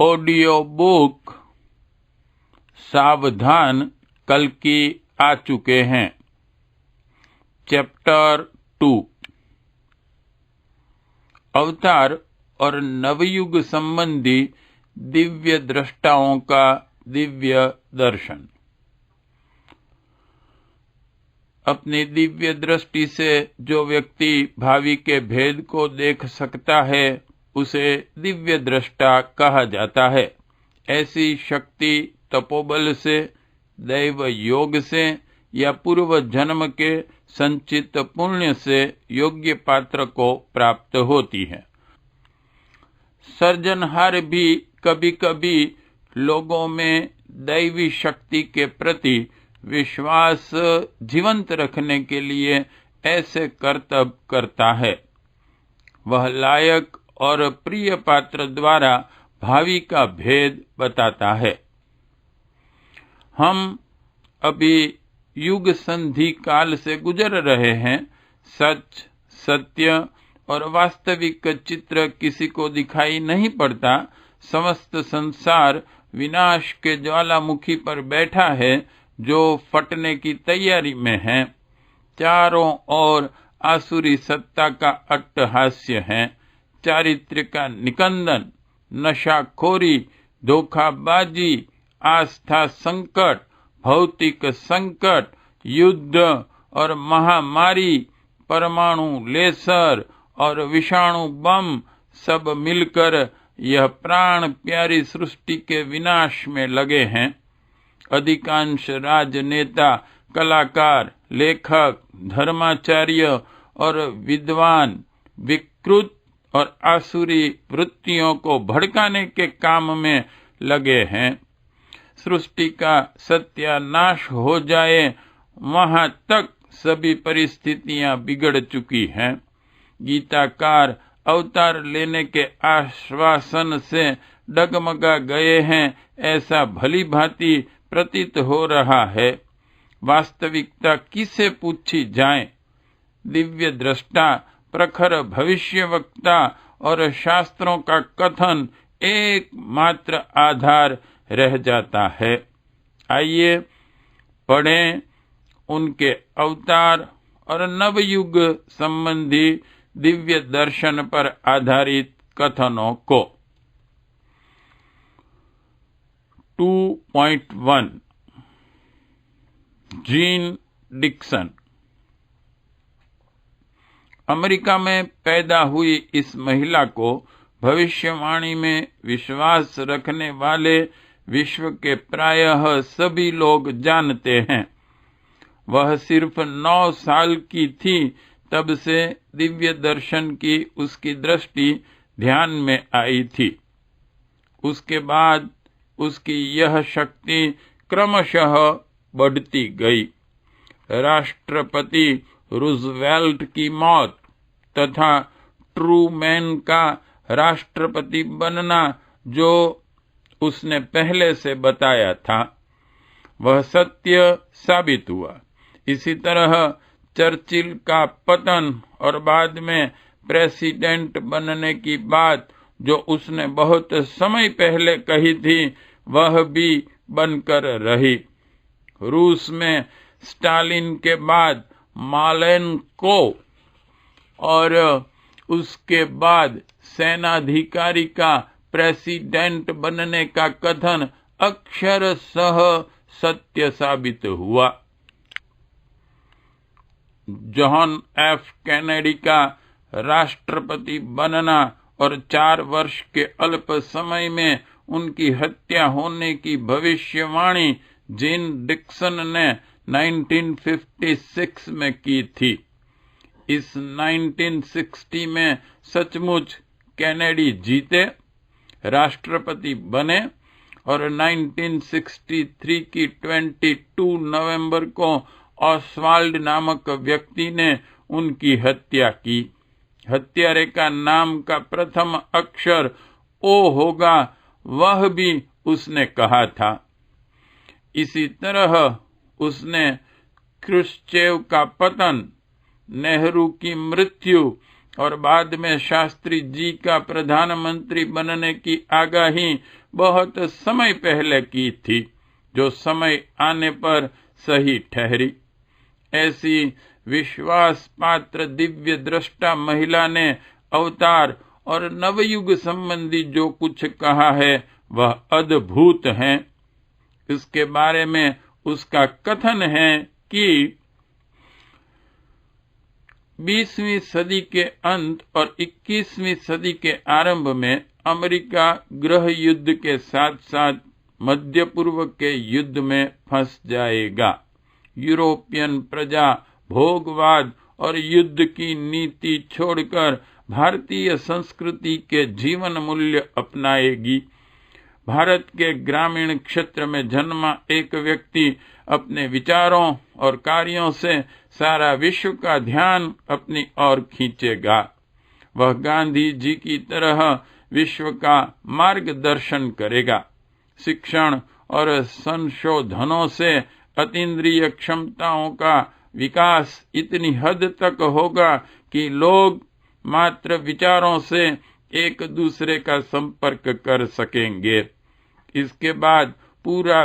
Audio book सावधान कल्कि आ चुके हैं। चैप्टर 2 अवतार और नवयुग संबंधी दिव्य दृष्टाओं का दिव्य दर्शन। अपनी दिव्य दृष्टि से जो व्यक्ति भावी के भेद को देख सकता है उसे दिव्य दृष्टा कहा जाता है। ऐसी शक्ति तपोबल से, दैव योग से या पूर्व जन्म के संचित पुण्य से योग्य पात्र को प्राप्त होती है। सर्जनहार भी कभी कभी लोगों में दैवी शक्ति के प्रति विश्वास जीवंत रखने के लिए ऐसे करतब करता है। वह लायक और प्रिय पात्र द्वारा भावी का भेद बताता है। हम अभी युग संधि काल से गुजर रहे हैं। सच, सत्य और वास्तविक चित्र किसी को दिखाई नहीं पड़ता। समस्त संसार विनाश के ज्वालामुखी पर बैठा है जो फटने की तैयारी में है। चारों ओर आसुरी सत्ता का अट्टहास्य है। चारित्र्य का निकंदन, नशाखोरी, धोखाबाजी, आस्था संकट, भौतिक संकट, युद्ध और महामारी, परमाणु लेसर और विषाणु बम सब मिलकर यह प्राण प्यारी सृष्टि के विनाश में लगे हैं। अधिकांश राजनेता, कलाकार, लेखक, धर्माचार्य और विद्वान विकृत और आसुरी वृत्तियों को भड़काने के काम में लगे हैं। सृष्टि का सत्यानाश हो जाए वहां तक सभी परिस्थितियां बिगड़ चुकी हैं। गीताकार अवतार लेने के आश्वासन से डगमगा गए हैं ऐसा भली भांति प्रतीत हो रहा है। वास्तविकता किसे पूछी जाए? दिव्य दृष्टा, प्रखर भविष्यवक्ता और शास्त्रों का कथन एकमात्र आधार रह जाता है। आइए पढ़ें उनके अवतार और नवयुग संबंधी दिव्य दर्शन पर आधारित कथनों को। 2.1 जीन डिक्सन। अमेरिका में पैदा हुई इस महिला को भविष्यवाणी में विश्वास रखने वाले विश्व के प्रायः सभी लोग जानते हैं। वह सिर्फ 9 साल की थी तब से दिव्य दर्शन की उसकी दृष्टि ध्यान में आई थी। उसके बाद उसकी यह शक्ति क्रमशः बढ़ती गई। राष्ट्रपति रूजवेल्ट की मौत तथा ट्रूमैन का राष्ट्रपति बनना जो उसने पहले से बताया था वह सत्य साबित हुआ। इसी तरह चर्चिल का पतन और बाद में प्रेसिडेंट बनने की बात जो उसने बहुत समय पहले कही थी वह भी बनकर रही। रूस में स्टालिन के बाद मालेनको और उसके बाद सेनाधिकारी का प्रेसिडेंट बनने का कथन अक्षरशः सत्य साबित हुआ। जॉन एफ कैनेडी का राष्ट्रपति बनना और 4 वर्ष के अल्प समय में उनकी हत्या होने की भविष्यवाणी जीन डिक्सन ने 1956 में की थी। इस 1960 में सचमुच कैनेडी जीते, राष्ट्रपति बने और 1963 की 22 नवंबर को ऑसवाल्ड नामक व्यक्ति ने उनकी हत्या की। हत्यारे का नाम का प्रथम अक्षर ओ होगा वह भी उसने कहा था। इसी तरह उसने क्रुश्चेव का पतन, नेहरू की मृत्यु और बाद में शास्त्री जी का प्रधानमंत्री बनने की आगाही बहुत समय पहले की थी, जो समय आने पर सही ठहरी। ऐसी विश्वास पात्र दिव्य दृष्टा महिला ने अवतार और नवयुग संबंधी जो कुछ कहा है वह अद्भुत है। इसके बारे में उसका कथन है कि 20वीं सदी के अंत और 21वीं सदी के आरंभ में अमेरिका गृह युद्ध के साथ साथ मध्य पूर्व के युद्ध में फंस जाएगा। यूरोपियन प्रजा भोगवाद और युद्ध की नीति छोड़कर भारतीय संस्कृति के जीवन मूल्य अपनाएगी। भारत के ग्रामीण क्षेत्र में जन्मा एक व्यक्ति अपने विचारों और कार्यों से सारा विश्व का ध्यान अपनी ओर खींचेगा। वह गांधी जी की तरह विश्व का मार्गदर्शन करेगा। शिक्षण और संशोधनों से अतीन्द्रिय क्षमताओं का विकास इतनी हद तक होगा कि लोग मात्र विचारों से एक दूसरे का संपर्क कर सकेंगे। इसके बाद पूरा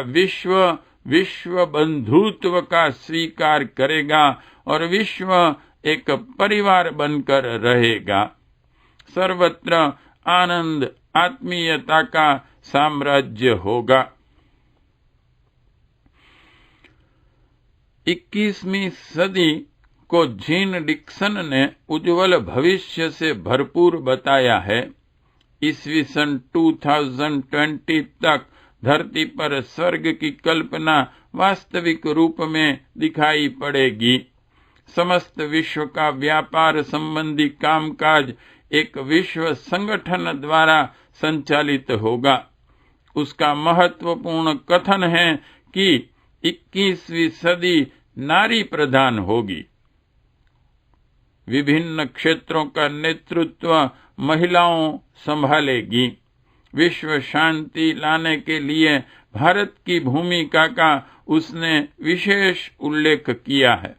विश्व बंधुत्व का स्वीकार करेगा और विश्व एक परिवार बनकर रहेगा। सर्वत्र आनंद आत्मीयता का साम्राज्य होगा। 21वीं सदी को जीन डिक्सन ने उज्जवल भविष्य से भरपूर बताया है। ईस्वी सन 2020 तक धरती पर स्वर्ग की कल्पना वास्तविक रूप में दिखाई पड़ेगी। समस्त विश्व का व्यापार संबंधी कामकाज एक विश्व संगठन द्वारा संचालित होगा। उसका महत्वपूर्ण कथन है कि 21वीं सदी नारी प्रधान होगी। विभिन्न क्षेत्रों का नेतृत्व महिलाओं संभालेगी। विश्व शांति लाने के लिए भारत की भूमिका का उसने विशेष उल्लेख किया है।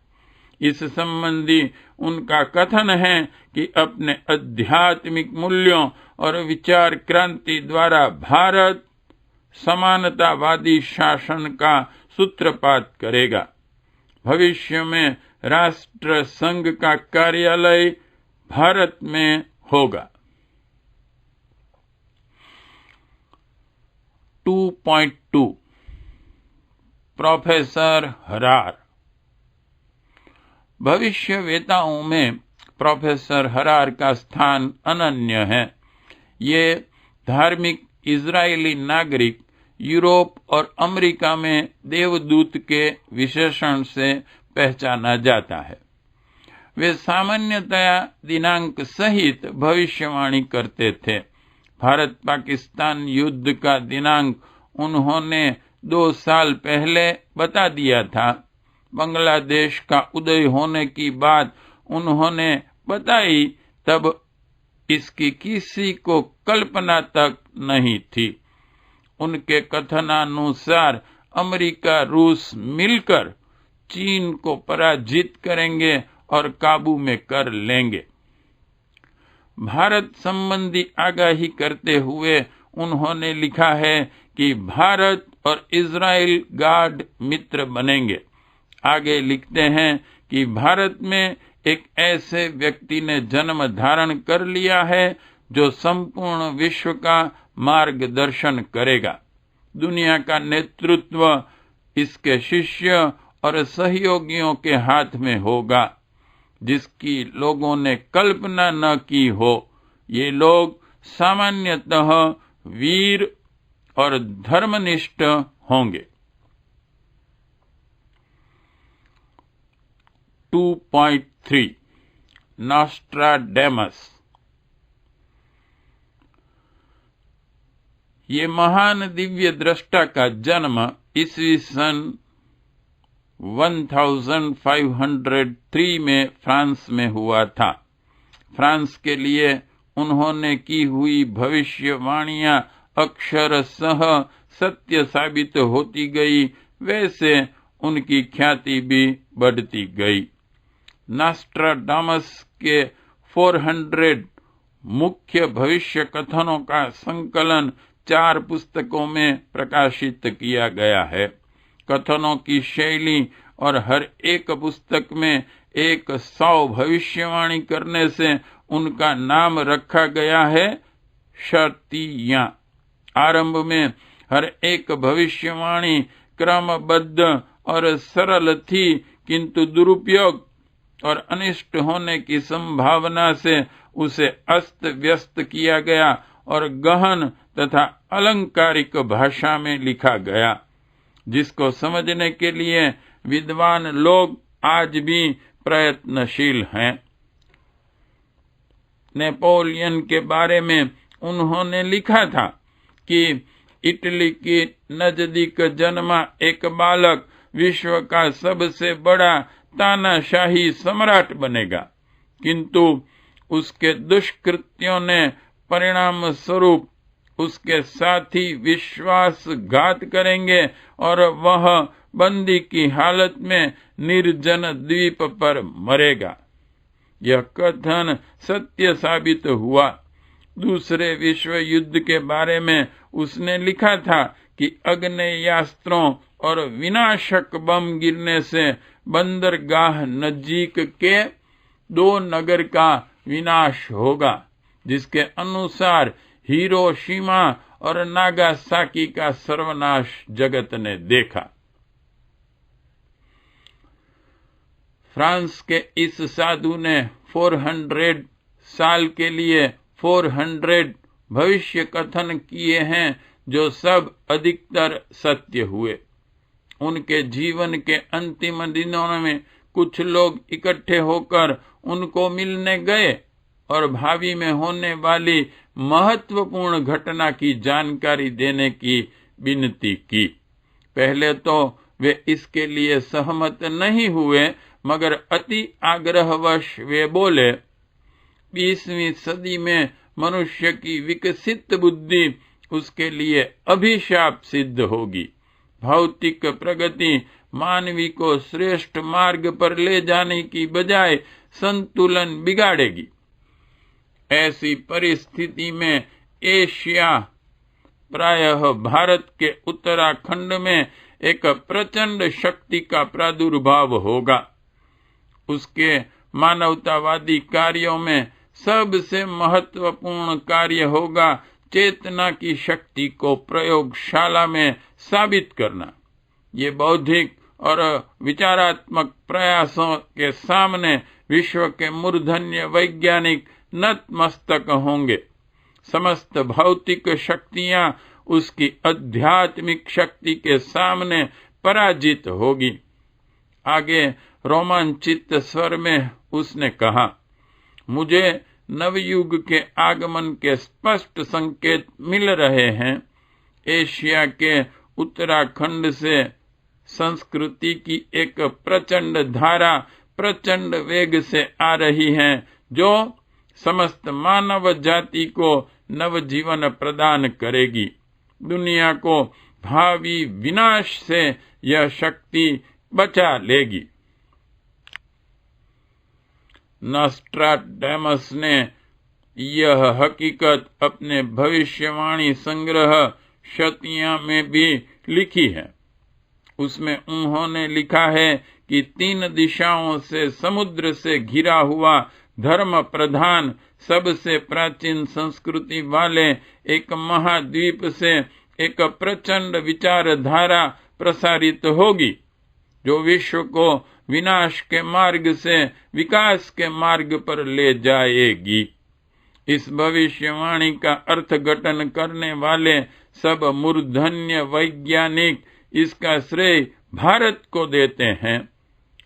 इस संबंधी उनका कथन है कि अपने आध्यात्मिक मूल्यों और विचार क्रांति द्वारा भारत समानतावादी शासन का सूत्रपात करेगा। भविष्य में राष्ट्र संघ का कार्यालय भारत में होगा। 2.2 प्रोफेसर हरार। भविष्यवेताओं में प्रोफेसर हरार का स्थान अनन्य है। ये धार्मिक इजरायली नागरिक यूरोप और अमेरिका में देवदूत के विशेषण से पहचाना जाता है। वे सामान्यतया दिनांक सहित भविष्यवाणी करते थे। भारत पाकिस्तान युद्ध का दिनांक उन्होंने 2 साल पहले बता दिया था। बांग्लादेश का उदय होने की बात उन्होंने बताई, तब इसकी किसी को कल्पना तक नहीं थी। उनके कथनानुसार अमेरिका रूस मिलकर चीन को पराजित करेंगे और काबू में कर लेंगे। भारत संबंधी आगाही करते हुए उन्होंने लिखा है कि भारत और इजराइल गाढ़ मित्र बनेंगे। आगे लिखते हैं कि भारत में एक ऐसे व्यक्ति ने जन्म धारण कर लिया है जो संपूर्ण विश्व का मार्गदर्शन करेगा। दुनिया का नेतृत्व इसके शिष्य और सहयोगियों के हाथ में होगा, जिसकी लोगों ने कल्पना न की हो। ये लोग सामान्यतः वीर और धर्मनिष्ठ होंगे। 2.3 नॉस्ट्राडेमस। ये महान दिव्य दृष्टा का जन्म ईस्वी सन 1503 में फ्रांस में हुआ था। फ्रांस के लिए उन्होंने की हुई भविष्यवाणियां अक्षरशः सत्य साबित होती गई, वैसे उनकी ख्याति भी बढ़ती गई। नॉस्ट्राडामस के 400 मुख्य भविष्य कथनों का संकलन 4 पुस्तकों में प्रकाशित किया गया है। कथनों की शैली और हर एक पुस्तक में 100 भविष्यवाणी करने से उनका नाम रखा गया है, शर्तियां। आरंभ में हर एक भविष्यवाणी क्रमबद्ध और सरल थी, किंतु दुरुपयोग और अनिष्ट होने की संभावना से उसे अस्त व्यस्त किया गया और गहन तथा अलंकारिक भाषा में लिखा गया, जिसको समझने के लिए विद्वान लोग आज भी प्रयत्नशील हैं। नेपोलियन के बारे में उन्होंने लिखा था कि इटली की नजदीक जन्मा एक बालक विश्व का सबसे बड़ा तानाशाही सम्राट बनेगा, किंतु उसके दुष्कृत्यों ने परिणाम स्वरूप उसके साथी विश्वासघात करेंगे और वह बंदी की हालत में निर्जन द्वीप पर मरेगा। यह कथन सत्य साबित हुआ। दूसरे विश्व युद्ध के बारे में उसने लिखा था कि आग्नेयास्त्रों और विनाशक बम गिरने से बंदरगाह नजीक के 2 नगर का विनाश होगा, जिसके अनुसार हिरोशिमा और नागासाकी का सर्वनाश जगत ने देखा। फ्रांस के इस साधु ने 400 साल के लिए 400 भविष्य कथन किए हैं, जो सब अधिकतर सत्य हुए। उनके जीवन के अंतिम दिनों में कुछ लोग इकट्ठे होकर उनको मिलने गए और भावी में होने वाली महत्वपूर्ण घटना की जानकारी देने की विनती की। पहले तो वे इसके लिए सहमत नहीं हुए, मगर अति आग्रहवश वे बोले, 20वीं सदी में मनुष्य की विकसित बुद्धि उसके लिए अभिशाप सिद्ध होगी। भौतिक प्रगति मानवी को श्रेष्ठ मार्ग पर ले जाने की बजाय संतुलन बिगाड़ेगी। ऐसी परिस्थिति में एशिया, प्रायः भारत के उत्तराखंड में एक प्रचंड शक्ति का प्रादुर्भाव होगा। उसके मानवतावादी कार्यों में सबसे महत्वपूर्ण कार्य होगा चेतना की शक्ति को प्रयोगशाला में साबित करना। ये बौद्धिक और विचारात्मक प्रयासों के सामने विश्व के मूर्धन्य वैज्ञानिक नतमस्तक होंगे। समस्त भौतिक शक्तियां उसकी आध्यात्मिक शक्ति के सामने पराजित होगी। आगे रोमांचित स्वर में उसने कहा, मुझे नवयुग के आगमन के स्पष्ट संकेत मिल रहे हैं। एशिया के उत्तराखंड से संस्कृति की एक प्रचंड धारा प्रचंड वेग से आ रही है, जो समस्त मानव जाति को नवजीवन प्रदान करेगी। दुनिया को भावी विनाश से यह शक्ति बचा लेगी। नॉस्ट्राडामस ने यह हकीकत अपने भविष्यवाणी संग्रह शतियां में भी लिखी है। उसमें उन्होंने लिखा है कि 3 दिशाओं से समुद्र से घिरा हुआ धर्म प्रधान सबसे प्राचीन संस्कृति वाले एक महाद्वीप से एक प्रचंड विचारधारा प्रसारित होगी, जो विश्व को विनाश के मार्ग से विकास के मार्ग पर ले जाएगी। इस भविष्यवाणी का अर्थघटन करने वाले सब मूर्धन्य वैज्ञानिक इसका श्रेय भारत को देते हैं।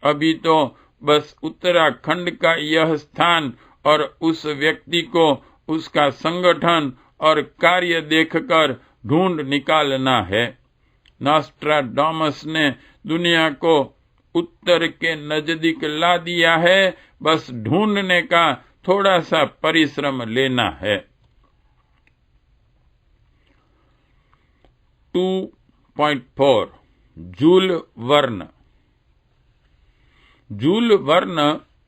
अभी तो बस उत्तराखंड का यह स्थान और उस व्यक्ति को उसका संगठन और कार्य देखकर ढूंढ निकालना है। नॉस्ट्राडामस ने दुनिया को उत्तर के नजदीक ला दिया है, बस ढूंढने का थोड़ा सा परिश्रम लेना है। 2.4 जूल वर्न। जूल वर्न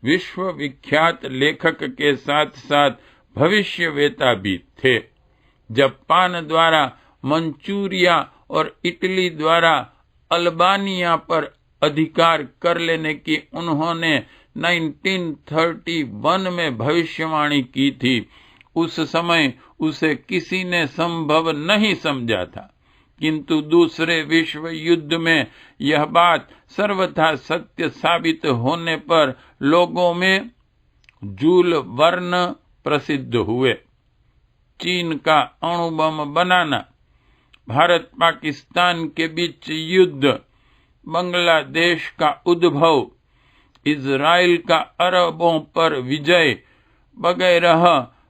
विश्व विख्यात लेखक के साथ साथ भविष्यवेता भी थे। जापान द्वारा मंचूरिया और इटली द्वारा अल्बानिया पर अधिकार कर लेने की उन्होंने 1931 में भविष्यवाणी की थी, उस समय उसे किसी ने संभव नहीं समझा था। किंतु दूसरे विश्व युद्ध में यह बात सर्वथा सत्य साबित होने पर लोगों में जूल वर्न प्रसिद्ध हुए। चीन का अणुबम बनाना, भारत पाकिस्तान के बीच युद्ध, बांग्लादेश का उद्भव, इजराइल का अरबों पर विजय वगैरह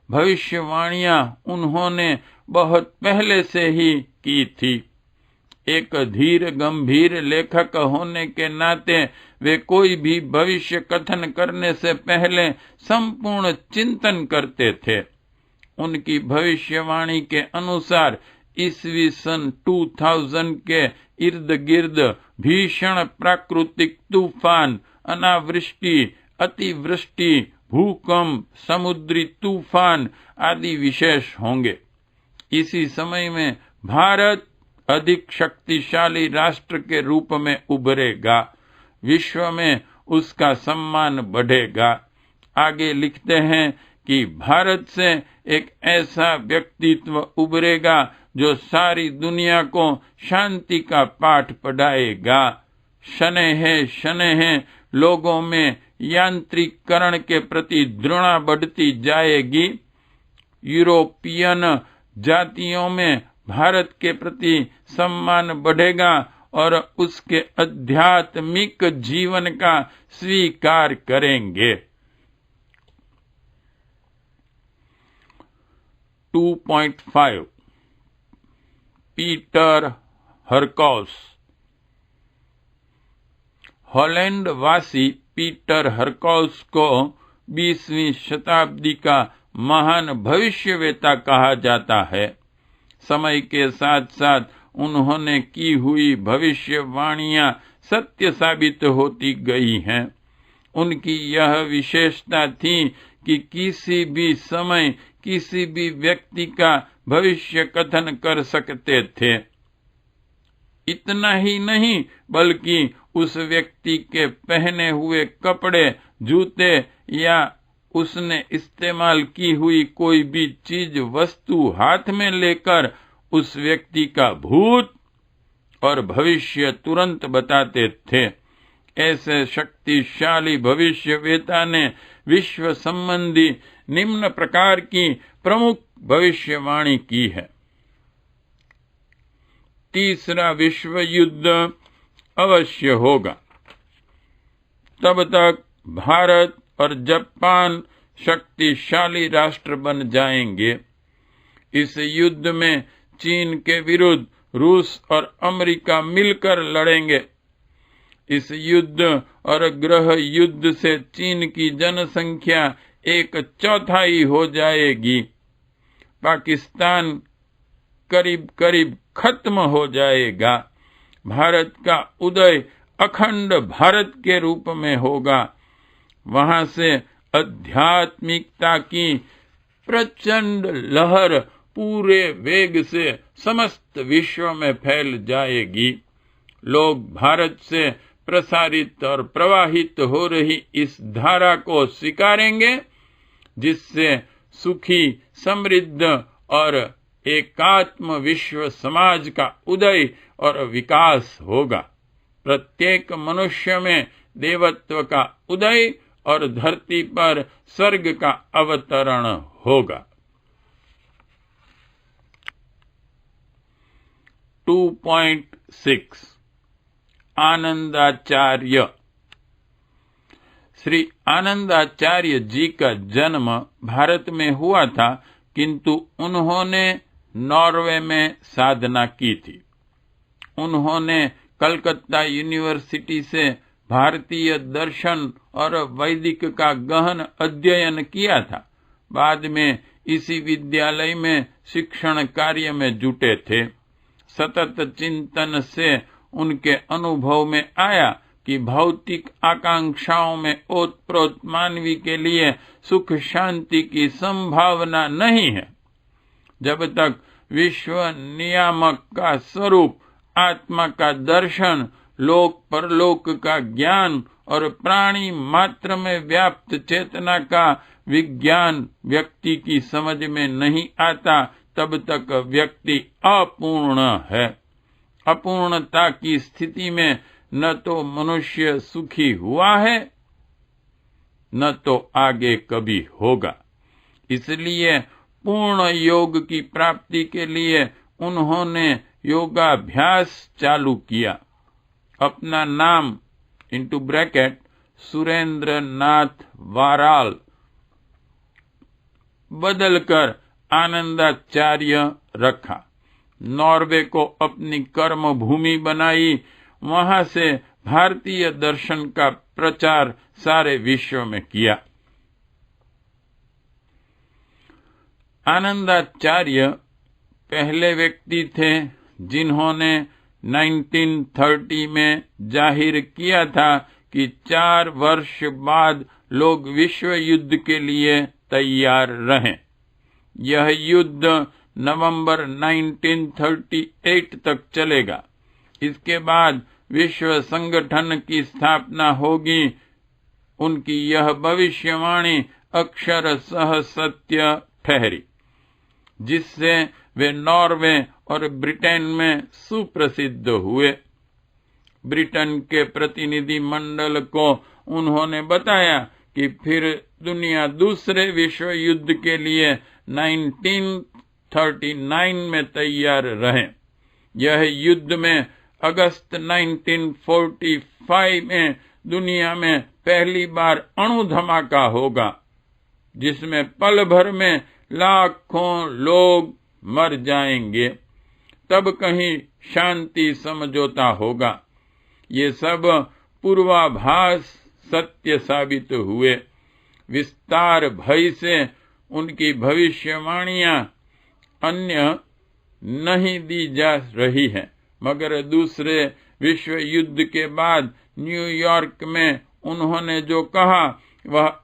भविष्यवाणियां उन्होंने बहुत पहले से ही की थी। एक धीर गंभीर लेखक होने के नाते वे कोई भी भविष्य कथन करने से पहले संपूर्ण चिंतन करते थे। उनकी भविष्यवाणी के अनुसार ईस्वी सन 2000 के इर्द गिर्द भीषण प्राकृतिक तूफान, अनावृष्टि, अतिवृष्टि, भूकंप, समुद्री तूफान आदि विशेष होंगे। इसी समय में भारत अधिक शक्तिशाली राष्ट्र के रूप में उभरेगा, विश्व में उसका सम्मान बढ़ेगा। आगे लिखते हैं कि भारत से एक ऐसा व्यक्तित्व उभरेगा जो सारी दुनिया को शांति का पाठ पढ़ाएगा। शनैः शनैः लोगों में यांत्रिकरण के प्रति घृणा बढ़ती जाएगी। यूरोपियन जातियों में भारत के प्रति सम्मान बढ़ेगा और उसके आध्यात्मिक जीवन का स्वीकार करेंगे। 2.5 पीटर हरकॉस। हॉलैंड वासी पीटर हरकॉस को 20वीं शताब्दी का महान भविष्यवेता कहा जाता है। समय के साथ साथ उन्होंने की हुई भविष्यवाणियां सत्य साबित होती गई हैं। उनकी यह विशेषता थी कि किसी भी समय किसी भी व्यक्ति का भविष्य कथन कर सकते थे। इतना ही नहीं बल्कि उस व्यक्ति के पहने हुए कपड़े, जूते या उसने इस्तेमाल की हुई कोई भी चीज वस्तु हाथ में लेकर उस व्यक्ति का भूत और भविष्य तुरंत बताते थे। ऐसे शक्तिशाली भविष्यवेता ने विश्व संबंधी निम्न प्रकार की प्रमुख भविष्यवाणी की है। तीसरा विश्व युद्ध अवश्य होगा। तब तक भारत और जापान शक्तिशाली राष्ट्र बन जाएंगे। इस युद्ध में चीन के विरुद्ध रूस और अमेरिका मिलकर लड़ेंगे। इस युद्ध और गृह युद्ध से चीन की जनसंख्या 1/4 हो जाएगी। पाकिस्तान करीब करीब खत्म हो जाएगा। भारत का उदय अखंड भारत के रूप में होगा। वहां से आध्यात्मिकता की प्रचंड लहर पूरे वेग से समस्त विश्व में फैल जाएगी। लोग भारत से प्रसारित और प्रवाहित हो रही इस धारा को स्वीकारेंगे, जिससे सुखी, समृद्ध और एकात्म विश्व समाज का उदय और विकास होगा। प्रत्येक मनुष्य में देवत्व का उदय और धरती पर स्वर्ग का अवतरण होगा। 2.6 आनंदाचार्य। श्री आनंदाचार्य जी का जन्म भारत में हुआ था, किंतु उन्होंने नॉर्वे में साधना की थी। उन्होंने कलकत्ता यूनिवर्सिटी से भारतीय दर्शन और वैदिक का गहन अध्ययन किया था। बाद में इसी विद्यालय में शिक्षण कार्य में जुटे थे। सतत चिंतन से उनके अनुभव में आया कि भौतिक आकांक्षाओं में ओतप्रोत मानवी के लिए सुख शांति की संभावना नहीं है। जब तक विश्व नियामक का स्वरूप, आत्मा का दर्शन, लोक परलोक का ज्ञान और प्राणी मात्र में व्याप्त चेतना का विज्ञान व्यक्ति की समझ में नहीं आता, तब तक व्यक्ति अपूर्ण है। अपूर्णता की स्थिति में न तो मनुष्य सुखी हुआ है, न तो आगे कभी होगा। इसलिए पूर्ण योग की प्राप्ति के लिए उन्होंने योगाभ्यास चालू किया। अपना नाम इंटू ब्रैकेट सुरेंद्र नाथ वाराल बदलकर आनंदाचार्य रखा। नॉर्वे को अपनी कर्म भूमि बनाई। वहां से भारतीय दर्शन का प्रचार सारे विश्व में किया। आनंदाचार्य पहले व्यक्ति थे जिन्होंने 1930 में जाहिर किया था कि 4 वर्ष बाद लोग विश्व युद्ध के लिए तैयार रहें। यह युद्ध नवंबर 1938 तक चलेगा। इसके बाद विश्व संगठन की स्थापना होगी। उनकी यह भविष्यवाणी अक्षरशः सत्य ठहरी, जिससे वे नॉर्वे और ब्रिटेन में सुप्रसिद्ध हुए। ब्रिटेन के प्रतिनिधि मंडल को उन्होंने बताया कि फिर दुनिया दूसरे विश्व युद्ध के लिए 1939 में तैयार रहे। यह युद्ध में अगस्त 1945 में दुनिया में पहली बार अणु धमाका होगा, जिसमें पल भर में लाखों लोग मर जाएंगे। तब कहीं शांति समझौता होगा। ये सब पूर्वाभास सत्य साबित हुए। विस्तार भय से उनकी भविष्यवाणियां अन्य नहीं दी जा रही है, मगर दूसरे विश्व युद्ध के बाद न्यूयॉर्क में उन्होंने जो कहा वह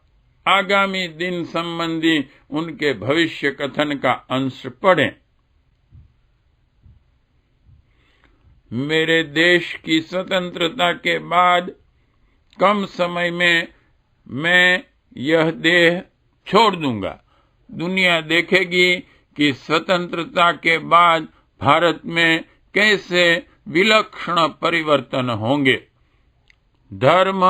आगामी दिन संबंधी उनके भविष्य कथन का अंश पढ़ें। मेरे देश की स्वतंत्रता के बाद कम समय में मैं यह देह छोड़ दूंगा। दुनिया देखेगी कि स्वतंत्रता के बाद भारत में कैसे विलक्षण परिवर्तन होंगे। धर्म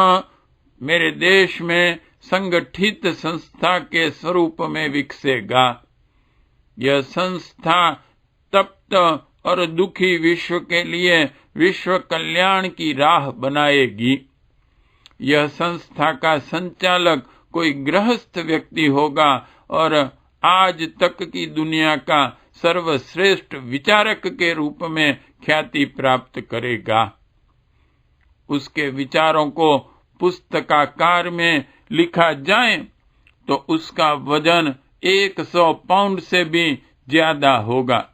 मेरे देश में संगठित संस्था के स्वरूप में विकसेगा। यह संस्था तप्त और दुखी विश्व के लिए विश्व कल्याण की राह बनाएगी। यह संस्था का संचालक कोई गृहस्थ व्यक्ति होगा और आज तक की दुनिया का सर्वश्रेष्ठ विचारक के रूप में ख्याति प्राप्त करेगा। उसके विचारों को पुस्तकाकार में लिखा जाए तो उसका वजन 100 पाउंड से भी ज्यादा होगा।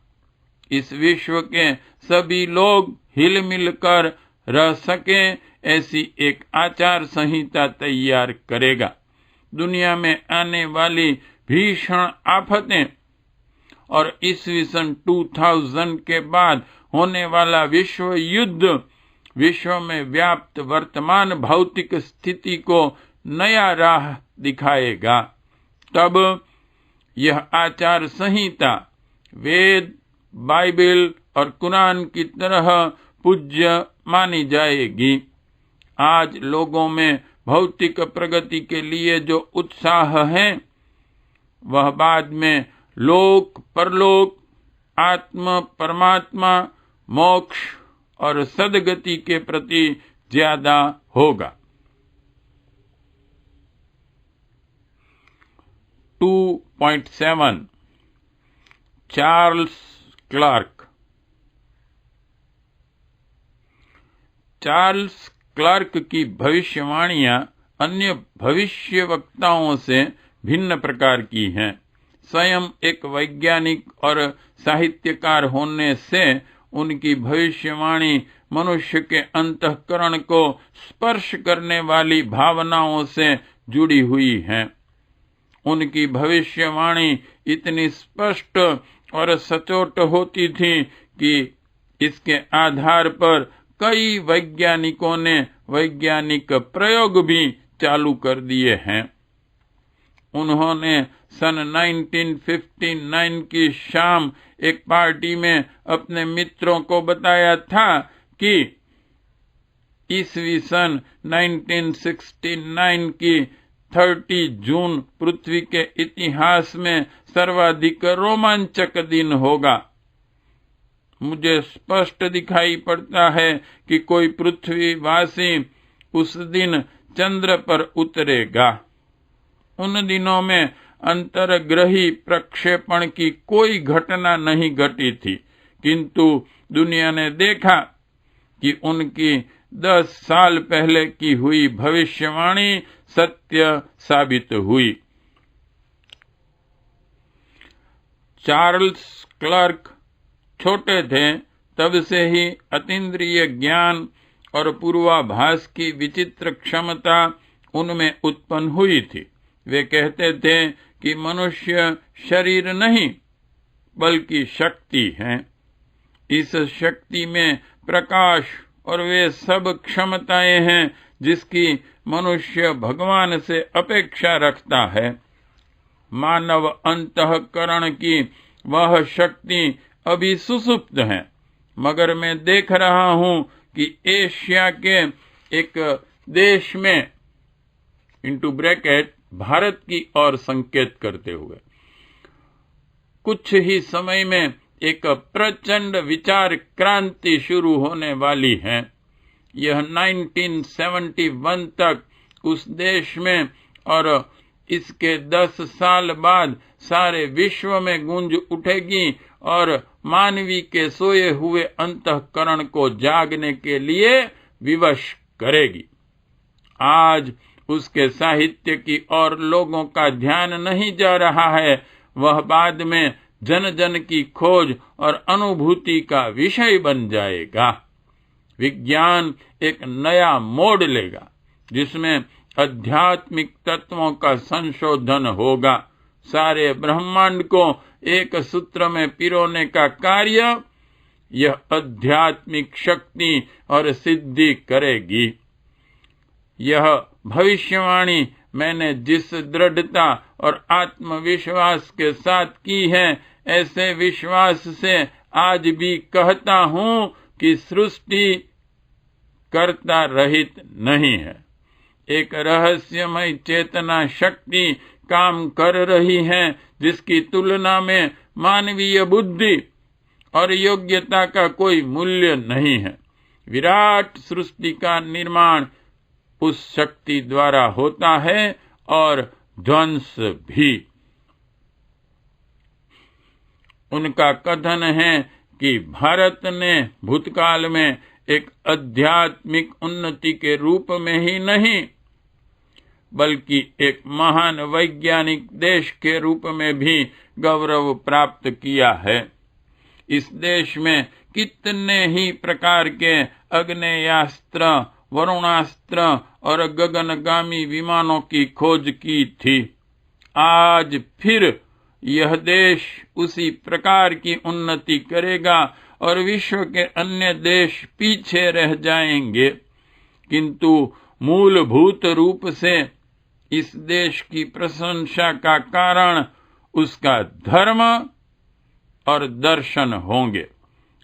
इस विश्व के सभी लोग हिल मिल कर रह सकें ऐसी एक आचार संहिता तैयार करेगा। दुनिया में आने वाली भीषण आफतें और ईस्वीसन 2000 के बाद होने वाला विश्व युद्ध विश्व में व्याप्त वर्तमान भौतिक स्थिति को नया राह दिखाएगा। तब यह आचार संहिता वेद, बाइबल और कुरान की तरह पूज्य मानी जाएगी। आज लोगों में भौतिक प्रगति के लिए जो उत्साह है वह बाद में लोक परलोक, आत्म परमात्मा, मोक्ष और सद्गति के प्रति ज्यादा होगा। 2.7 चार्ल्स क्लार्क। चार्ल्स क्लार्क की भविष्यवाणियां अन्य भविष्य वक्ताओं से भिन्न प्रकार की हैं। स्वयं एक वैज्ञानिक और साहित्यकार होने से उनकी भविष्यवाणी मनुष्य के अंतःकरण को स्पर्श करने वाली भावनाओं से जुड़ी हुई है। उनकी भविष्यवाणी इतनी स्पष्ट और सचोट होती थी कि इसके आधार पर कई वैज्ञानिकों ने वैज्ञानिक प्रयोग भी चालू कर दिए हैं। उन्होंने सन 1959 की शाम एक पार्टी में अपने मित्रों को बताया था कि ईस्वी सन 1969 की 30 जून पृथ्वी के इतिहास में सर्वाधिक रोमांचक दिन होगा। मुझे स्पष्ट दिखाई पड़ता है कि कोई पृथ्वीवासी उस दिन चंद्र पर उतरेगा। उन दिनों में अंतरग्रही प्रक्षेपण की कोई घटना नहीं घटी थी, किंतु दुनिया ने देखा कि उनकी 10 साल पहले की हुई भविष्यवाणी सत्य साबित हुई। चार्ल्स क्लर्क छोटे थे तब से ही अतीन्द्रिय ज्ञान और पूर्वाभास की विचित्र क्षमता उनमें उत्पन्न हुई थी। वे कहते थे कि मनुष्य शरीर नहीं बल्कि शक्ति है। इस शक्ति में प्रकाश और वे सब क्षमताएं हैं जिसकी मनुष्य भगवान से अपेक्षा रखता है। मानव अंतःकरण की वह शक्ति अभी सुसुप्त है, मगर मैं देख रहा हूं कि एशिया के एक देश में इंटू ब्रैकेट भारत की ओर संकेत करते हुए कुछ ही समय में एक प्रचंड विचार क्रांति शुरू होने वाली है। यह 1971 तक उस देश में और इसके 10 साल बाद सारे विश्व में गूंज उठेगी और मानवी के सोए हुए अंतःकरण को जागने के लिए विवश करेगी। आज उसके साहित्य की ओर लोगों का ध्यान नहीं जा रहा है, वह बाद में जन जन की खोज और अनुभूति का विषय बन जाएगा। विज्ञान एक नया मोड़ लेगा जिसमें आध्यात्मिक तत्वों का संशोधन होगा। सारे ब्रह्मांड को एक सूत्र में पिरोने का कार्य यह आध्यात्मिक शक्ति और सिद्धि करेगी। यह भविष्यवाणी मैंने जिस दृढ़ता और आत्मविश्वास के साथ की है, ऐसे विश्वास से आज भी कहता हूं कि सृष्टि कर्ता रहित नहीं है। एक रहस्यमय चेतना शक्ति काम कर रही है जिसकी तुलना में मानवीय बुद्धि और योग्यता का कोई मूल्य नहीं है। विराट सृष्टि का निर्माण उस शक्ति द्वारा होता है और ध्वंस भी। उनका कथन है कि भारत ने भूतकाल में एक आध्यात्मिक उन्नति के रूप में ही नहीं बल्कि एक महान वैज्ञानिक देश के रूप में भी गौरव प्राप्त किया है। इस देश में कितने ही प्रकार के आग्नेयास्त्र, वरुणास्त्र और गगनगामी विमानों की खोज की थी। आज फिर यह देश उसी प्रकार की उन्नति करेगा और विश्व के अन्य देश पीछे रह जाएंगे, किंतु मूलभूत रूप से इस देश की प्रशंसा का कारण उसका धर्म और दर्शन होंगे।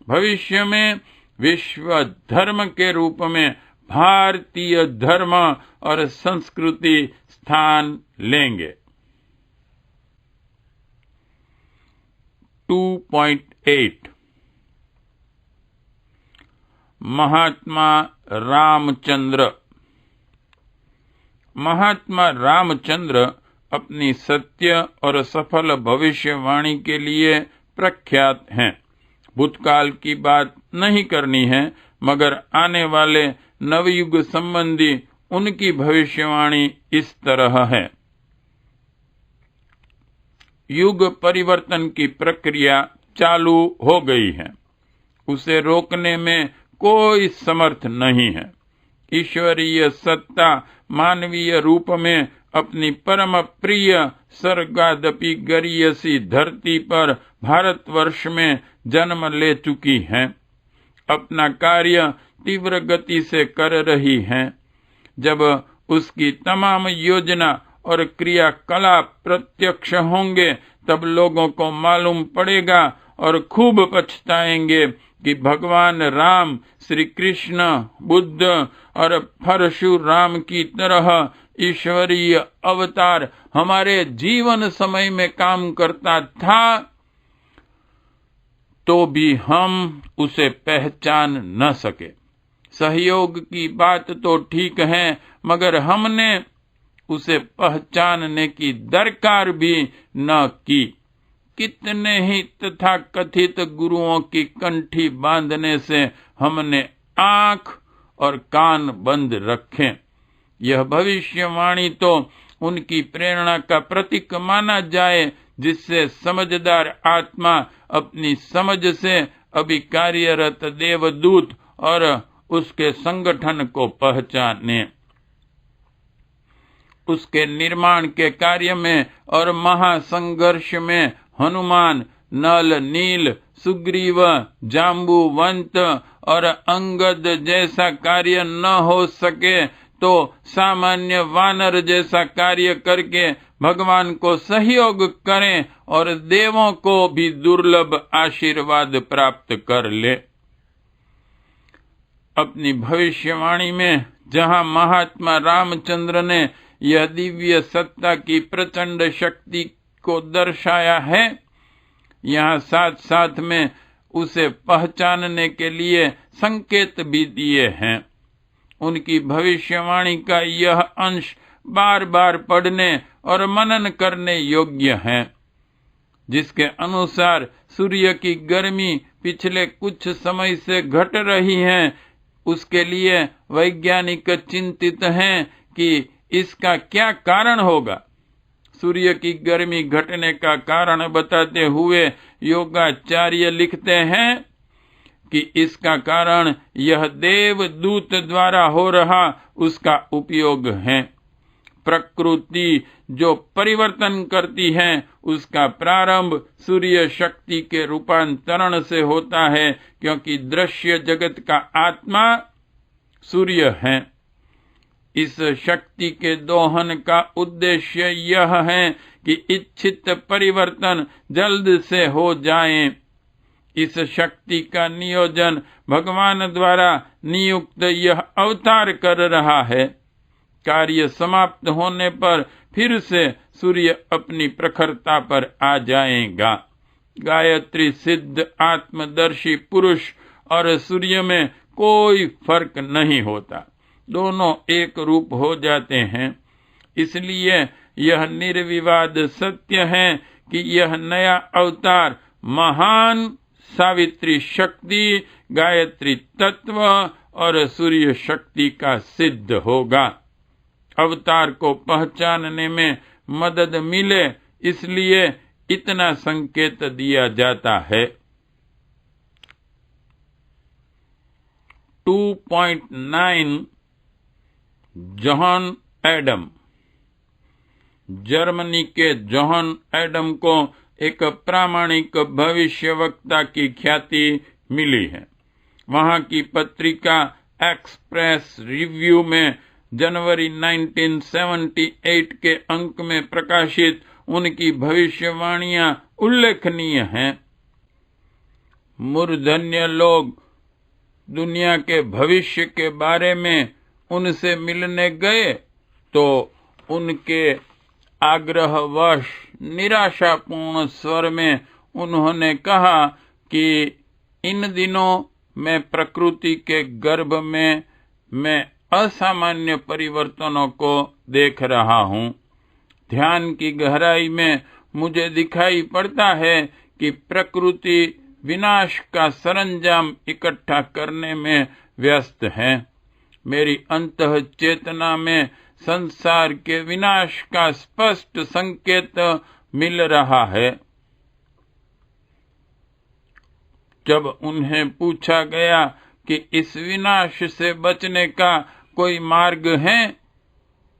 भविष्य में विश्व धर्म के रूप में भारतीय धर्म और संस्कृति स्थान लेंगे। 2.8 महात्मा रामचंद्र। महात्मा रामचंद्र अपनी सत्य और सफल भविष्यवाणी के लिए प्रख्यात हैं। भूतकाल की बात नहीं करनी है, मगर आने वाले नवयुग संबंधी उनकी भविष्यवाणी इस तरह है। युग परिवर्तन की प्रक्रिया चालू हो गई है, उसे रोकने में कोई समर्थ नहीं है। ईश्वरीय सत्ता मानवीय रूप में अपनी परम प्रिय स्वर्गादपि गरीयसी धरती पर भारतवर्ष में जन्म ले चुकी हैं, अपना कार्य तीव्र गति से कर रही हैं। जब उसकी तमाम योजना और क्रियाकलाप प्रत्यक्ष होंगे तब लोगों को मालूम पड़ेगा और खूब पछताएंगे कि भगवान राम, श्री कृष्ण, बुद्ध और परशुराम की तरह ईश्वरीय अवतार हमारे जीवन समय में काम करता था तो भी हम उसे पहचान न सके। सहयोग की बात तो ठीक है, मगर हमने उसे पहचानने की दरकार भी न की। कितने ही तथाकथित गुरुओं की कंठी बांधने से हमने आंख और कान बंद रखे। यह भविष्यवाणी तो उनकी प्रेरणा का प्रतीक माना जाए, जिससे समझदार आत्मा अपनी समझ से अभी कार्यरत देवदूत और उसके संगठन को पहचाने। उसके निर्माण के कार्य में और महासंघर्ष में हनुमान, नल, नील, सुग्रीव, जाम्बुवंत और अंगद जैसा कार्य न हो सके तो सामान्य वानर जैसा कार्य करके भगवान को सहयोग करें और देवों को भी दुर्लभ आशीर्वाद प्राप्त कर ले। अपनी भविष्यवाणी में जहाँ महात्मा रामचंद्र ने यह दिव्य सत्ता की प्रचंड शक्ति को दर्शाया है, यहाँ साथ साथ में उसे पहचानने के लिए संकेत भी दिए हैं। उनकी भविष्यवाणी का यह अंश बार बार पढ़ने और मनन करने योग्य है, जिसके अनुसार सूर्य की गर्मी पिछले कुछ समय से घट रही है। उसके लिए वैज्ञानिक चिंतित हैं कि इसका क्या कारण होगा। सूर्य की गर्मी घटने का कारण बताते हुए योगाचार्य लिखते हैं कि इसका कारण यह देवदूत द्वारा हो रहा उसका उपयोग है। प्रकृति जो परिवर्तन करती है उसका प्रारंभ सूर्य शक्ति के रूपांतरण से होता है, क्योंकि दृश्य जगत का आत्मा सूर्य है। इस शक्ति के दोहन का उद्देश्य यह है कि इच्छित परिवर्तन जल्द से हो जाए। इस शक्ति का नियोजन भगवान द्वारा नियुक्त यह अवतार कर रहा है। कार्य समाप्त होने पर फिर से सूर्य अपनी प्रखरता पर आ जाएगा। गायत्री सिद्ध आत्मदर्शी पुरुष और सूर्य में कोई फर्क नहीं होता, दोनों एक रूप हो जाते हैं। इसलिए यह निर्विवाद सत्य है कि यह नया अवतार महान सावित्री शक्ति, गायत्री तत्व और सूर्य शक्ति का सिद्ध होगा। अवतार को पहचानने में मदद मिले, इसलिए इतना संकेत दिया जाता है। 2.9 जॉन एडम। जर्मनी के जॉन एडम को एक प्रामाणिक भविष्यवक्ता की ख्याति मिली है। वहां की पत्रिका एक्सप्रेस रिव्यू में जनवरी 1978 के अंक में प्रकाशित उनकी भविष्यवाणियां उल्लेखनीय हैं। मूर्धन्य लोग दुनिया के भविष्य के बारे में उनसे मिलने गए तो उनके आग्रहवश निराशापूर्ण स्वर में उन्होंने कहा कि इन दिनों मैं प्रकृति के गर्भ में मैं असामान्य परिवर्तनों को देख रहा हूँ। ध्यान की गहराई में मुझे दिखाई पड़ता है कि प्रकृति विनाश का सरंजाम इकट्ठा करने में व्यस्त है। मेरी अंतः चेतना में संसार के विनाश का स्पष्ट संकेत मिल रहा है। जब उन्हें पूछा गया कि इस विनाश से बचने का कोई मार्ग है,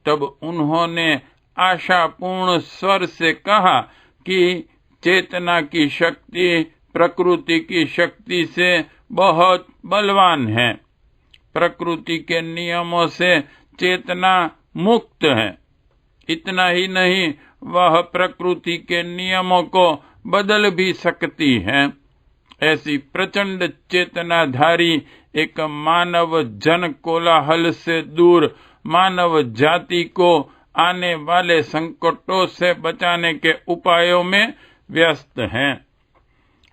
तब उन्होंने आशापूर्ण स्वर से कहा कि चेतना की शक्ति प्रकृति की शक्ति से बहुत बलवान है। प्रकृति के नियमों से चेतना मुक्त है। इतना ही नहीं, वह प्रकृति के नियमों को बदल भी सकती है। ऐसी प्रचंड चेतनाधारी एक मानव जन कोलाहल से दूर मानव जाति को आने वाले संकटों से बचाने के उपायों में व्यस्त है।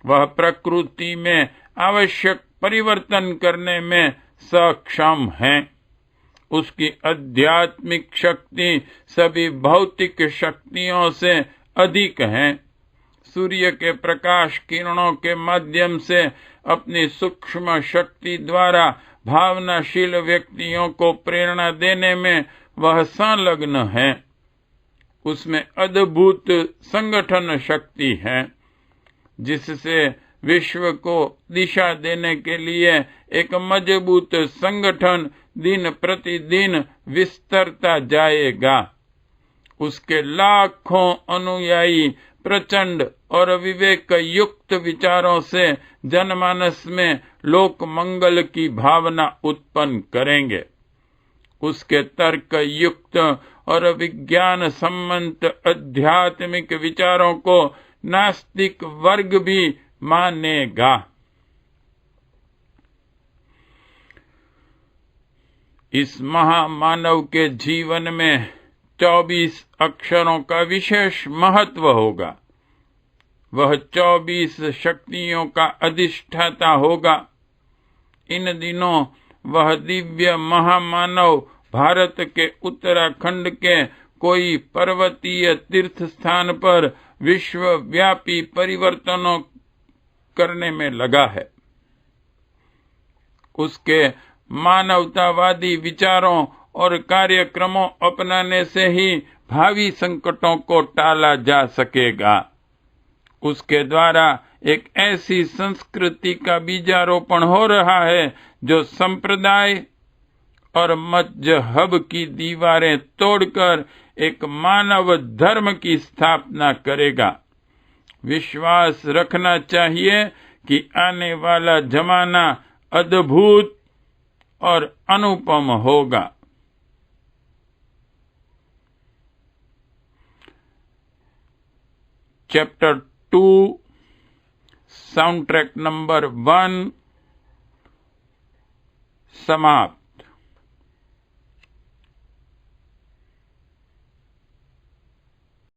वह प्रकृति में आवश्यक परिवर्तन करने में सक्षम है। उसकी आध्यात्मिक शक्ति सभी भौतिक शक्तियों से अधिक है। सूर्य के प्रकाश किरणों के माध्यम से अपनी सूक्ष्म शक्ति द्वारा भावनाशील व्यक्तियों को प्रेरणा देने में वह संलग्न है। उसमें अद्भुत संगठन शक्ति है, जिससे विश्व को दिशा देने के लिए एक मजबूत संगठन दिन प्रतिदिन विस्तरता जाएगा। उसके लाखों अनुयायी प्रचंड और विवेक युक्त विचारों से जनमानस में लोक मंगल की भावना उत्पन्न करेंगे। उसके तर्क युक्त और विज्ञान सम्मत आध्यात्मिक विचारों को नास्तिक वर्ग भी मानेगा। इस महामानव के जीवन में 24 अक्षरों का विशेष महत्व होगा। वह 24 शक्तियों का अधिष्ठाता होगा। इन दिनों वह दिव्य महामानव भारत के उत्तराखंड के कोई पर्वतीय तीर्थ स्थान पर विश्वव्यापी परिवर्तनों करने में लगा है। उसके मानवतावादी विचारों और कार्यक्रमों अपनाने से ही भावी संकटों को टाला जा सकेगा। उसके द्वारा एक ऐसी संस्कृति का बीजारोपण हो रहा है जो संप्रदाय और मजहब की दीवारें तोड़कर एक मानव धर्म की स्थापना करेगा। विश्वास रखना चाहिए कि आने वाला जमाना अद्भुत और अनुपम होगा। चैप्टर 2 साउंड ट्रैक नंबर 1 समाप्त।